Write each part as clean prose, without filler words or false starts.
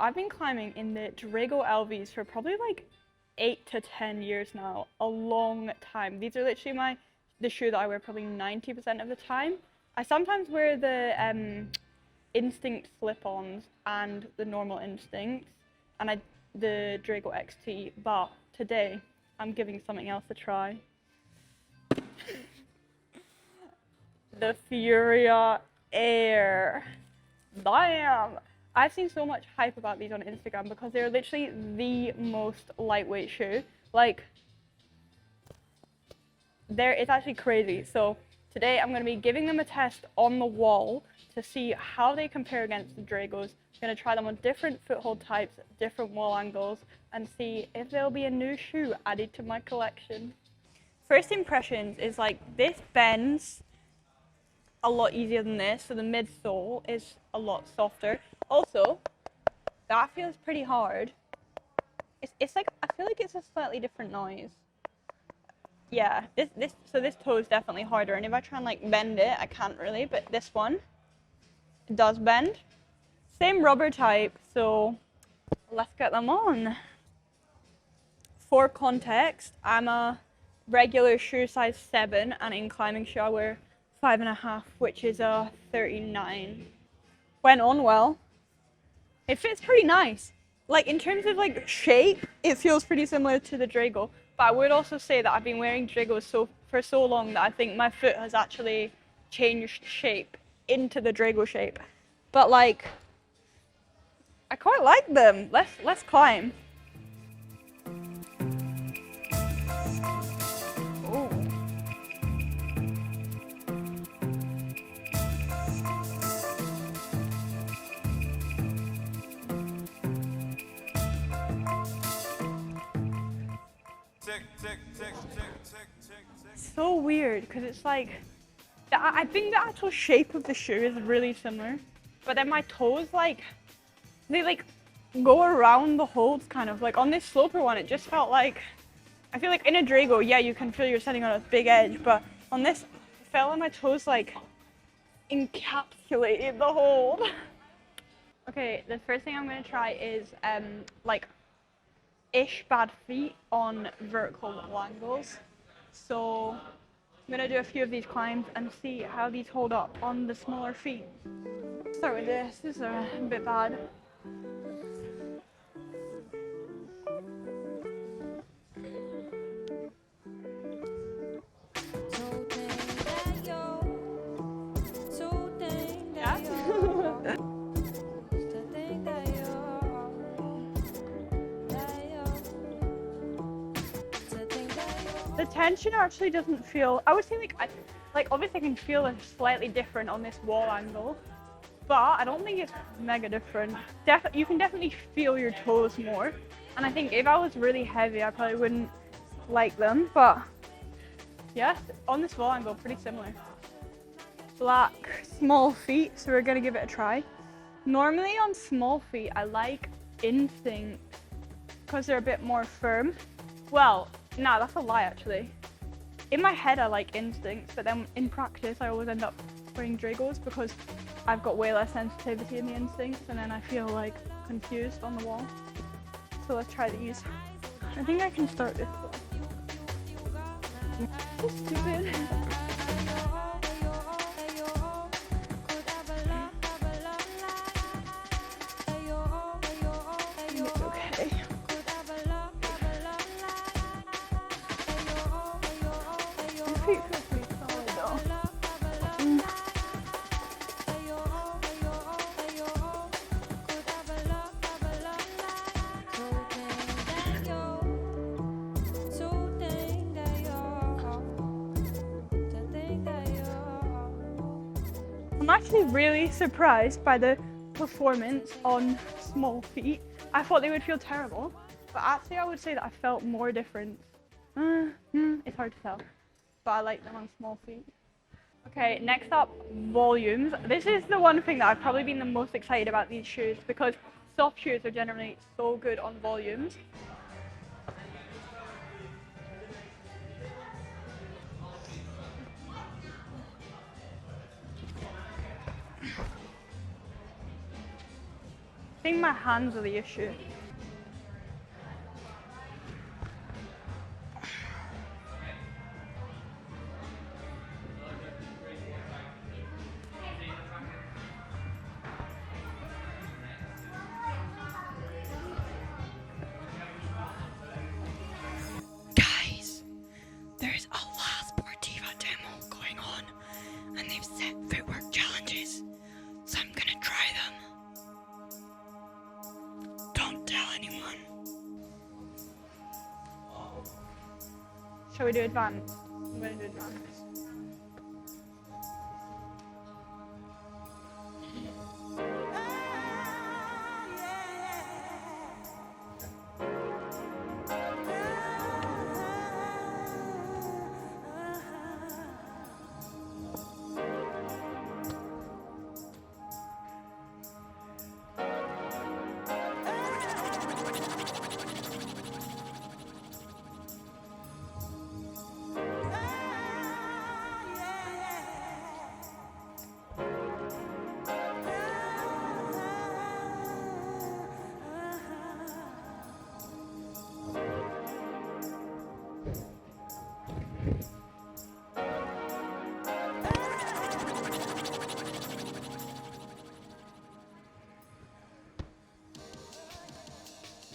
I've been climbing in the Drago LVs for probably like 8 to 10 years now, a long time. These are literally the shoe that I wear probably 90% of the time. I sometimes wear the Instinct slip-ons and the normal Instincts, and the Drago XT, but today I'm giving something else a try. The Furia Air. Damn! I've seen so much hype about these on Instagram because they're literally the most lightweight shoe. Like, it's actually crazy. So today I'm going to be giving them a test on the wall to see how they compare against the Dragos. I'm going to try them on different foothold types, different wall angles, and see if there'll be a new shoe added to my collection. First impressions is like this bends a lot easier than this, so the midsole is a lot softer. Also, that feels pretty hard. It's like, I feel like it's a slightly different noise. Yeah, so this toe is definitely harder, and if I try and like bend it, I can't really, but this one, it does bend. Same rubber type, so let's get them on. For context, I'm a regular shoe size 7, and in climbing shoe I wear 5.5, which is a 39. Went on well. It fits pretty nice. Like, in terms of like shape, it feels pretty similar to the Drago. But I would also say that I've been wearing Dragos for so long that I think my foot has actually changed shape into the Drago shape. But like, I quite like them. Let's climb. So weird, because it's like, I think the actual shape of the shoe is really similar, but then my toes, like, they like go around the holds kind of. Like on this sloper one, it just felt like, I feel like in a Drago, yeah, you can feel you're standing on a big edge, but on this, it felt like my toes like encapsulated the hold. Okay, the first thing I'm gonna try is like ish bad feet on vertical angles. So I'm gonna do a few of these climbs and see how these hold up on the smaller feet. Start with this. This is a bit bad. The tension actually doesn't feel, I would say like obviously I can feel it slightly different on this wall angle, but I don't think it's mega different. You can definitely feel your toes more, and I think if I was really heavy I probably wouldn't like them, but yeah, on this wall angle pretty similar. Black small feet, so we're gonna give it a try. Normally on small feet I like Instinct because they're a bit more firm. Well, nah, that's a lie actually. In my head I like Instincts, but then in practice I always end up wearing Dragos because I've got way less sensitivity in the Instincts, and then I feel like confused on the wall. So let's try these. I think I can start this one. So stupid. I'm actually really surprised by the performance on small feet. I thought they would feel terrible, but actually I would say that I felt more different. It's hard to tell, but I like them on small feet. Okay, next up, volumes. This is the one thing that I've probably been the most excited about these shoes because soft shoes are generally so good on volumes. I think my hands are the issue. Guys, there's a La Sportiva demo going on, and they've set footwork challenges, so I'm gonna try them. Don't tell anyone. Shall we do advanced? I'm going to do advanced.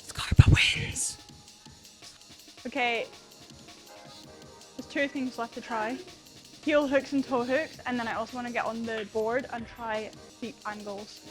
Scarpa wins. Okay, there's two things left to try. Heel hooks and toe hooks, and then I also want to get on the board and try steep angles.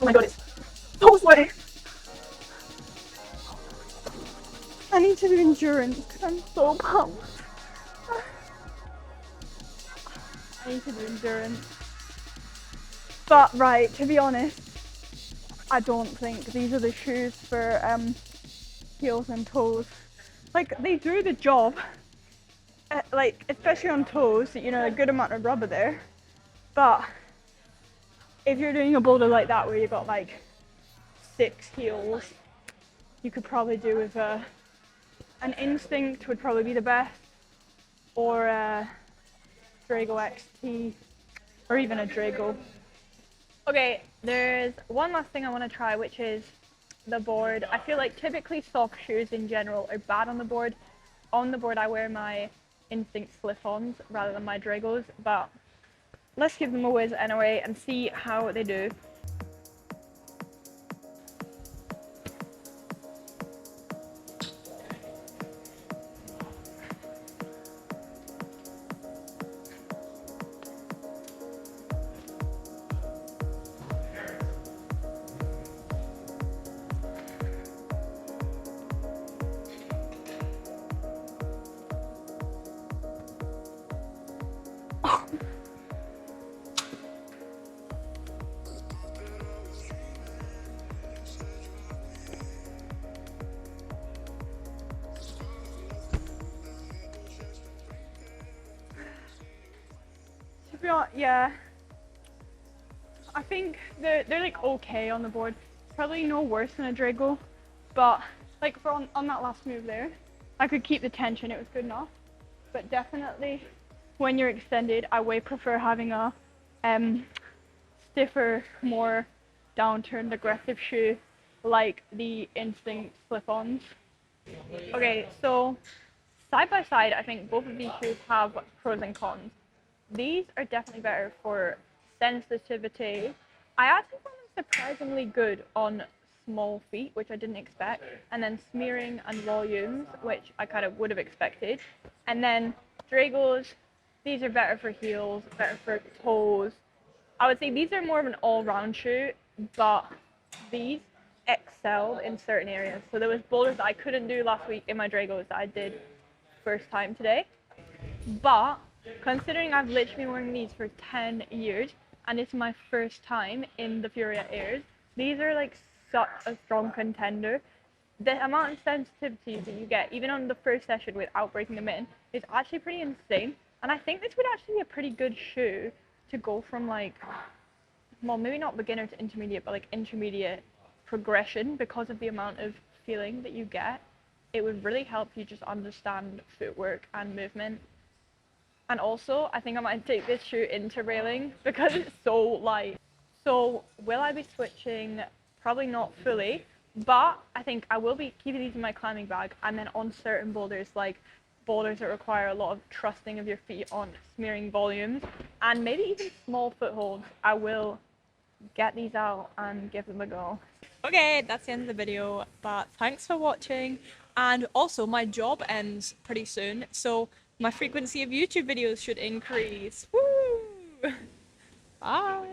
Oh my god, it's so sweaty. I need to do endurance because I'm so pumped. I need to do endurance. But right, to be honest, I don't think these are the shoes for heels and toes. Like, they do the job, like, especially on toes, you know, a good amount of rubber there. But if you're doing a boulder like that where you've got like 6 heels, you could probably do with an Instinct would probably be the best, or a Drago XT, or even a Drago. Okay, there's one last thing I want to try, which is the board. I feel like typically soft shoes in general are bad on the board. On the board I wear my Instinct slip-ons rather than my Dragos, but let's give them a whiz anyway and see how they do. Yeah, I think they're like okay on the board. Probably no worse than a Drago, but like for on that last move there, I could keep the tension. It was good enough. But definitely, when you're extended, I way prefer having a stiffer, more downturned, aggressive shoe like the Instinct slip-ons. Okay, so side by side, I think both of these shoes have pros and cons. These are definitely better for sensitivity. I actually found them surprisingly good on small feet, which I didn't expect, and then smearing and volumes, which I kind of would have expected. And then Dragos, these are better for heels, better for toes. I would say these are more of an all-round shoe, but these excelled in certain areas. So there was boulders that I couldn't do last week in my Dragos that I did first time today. But considering I've literally been wearing these for 10 years and it's my first time in the Furia Airs, these are like such a strong contender. The amount of sensitivity that you get, even on the first session without breaking them in, is actually pretty insane. And I think this would actually be a pretty good shoe to go from like, well, maybe not beginner to intermediate, but like intermediate progression because of the amount of feeling that you get. It would really help you just understand footwork and movement. And also, I think I might take this shoe into railing because it's so light. So will I be switching? Probably not fully, but I think I will be keeping these in my climbing bag, and then on certain boulders, like boulders that require a lot of trusting of your feet on smearing volumes, and maybe even small footholds, I will get these out and give them a go. Okay, that's the end of the video, but thanks for watching. And also, my job ends pretty soon, so my frequency of YouTube videos should increase. Woo! Bye!